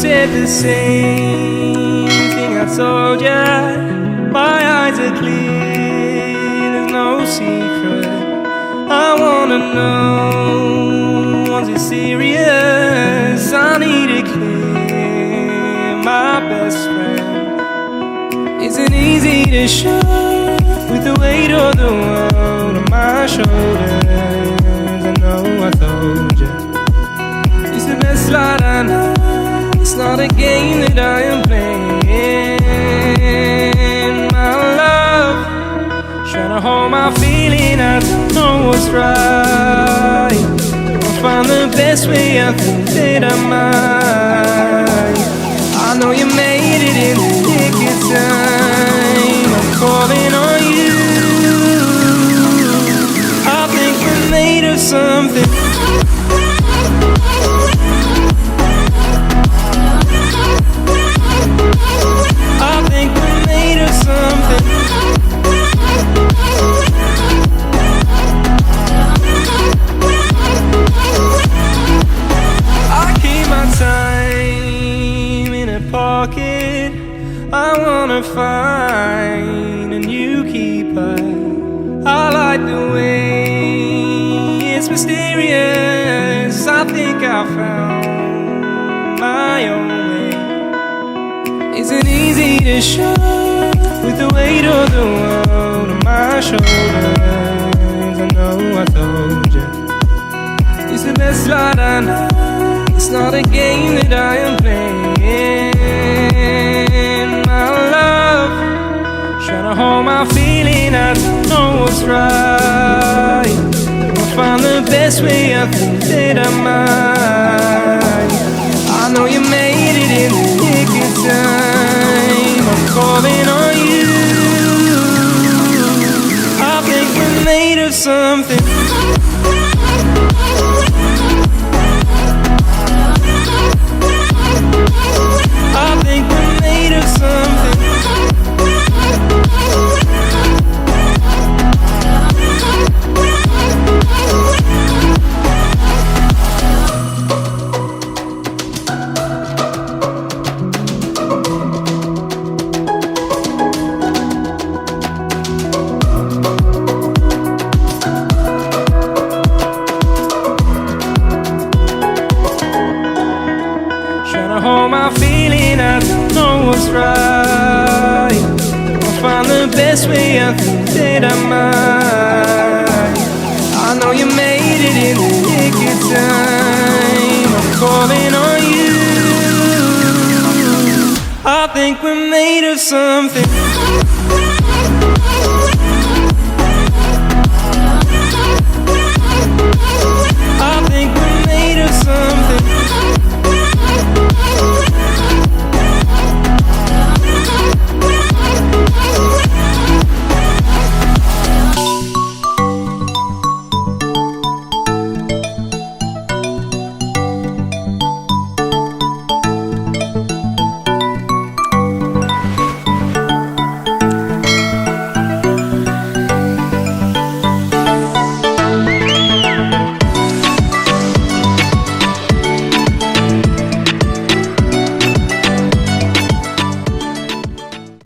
said the same thing I told ya. My eyes are clear, there's no secret. I wanna know, was it serious? I need it clear, my best friend. Isn't easy to show with the weight of the world on my shoulders. I know I told you it's the best light I know. It's not a game that I am playing. My love, trying to hold my feeling, I don't know what's right. I'll find the best way, I think that I might. I know you made it in the nick of time. I'm calling on you. I think we're made of something. I think we're made of something. I keep my time in a pocket. I wanna find a new keeper. I like the way it's mysterious. I think I found my own way. Isn't easy to show with the weight of the world on my shoulders. I know I told you it's the best light I know. It's not a game that I am playing. My love, trying to hold my feeling, I don't know what's right. I'll find the best way, I think that I might. I know you made it in the nick of time. I'm calling on you. I think we're made of something. I think we're made of something. Hold my feeling, I don't know what's right. I'll find the best way, I think that I might. I know you made it in the nick of time. I'm calling on you. I think we're made of something. I think we're made of something.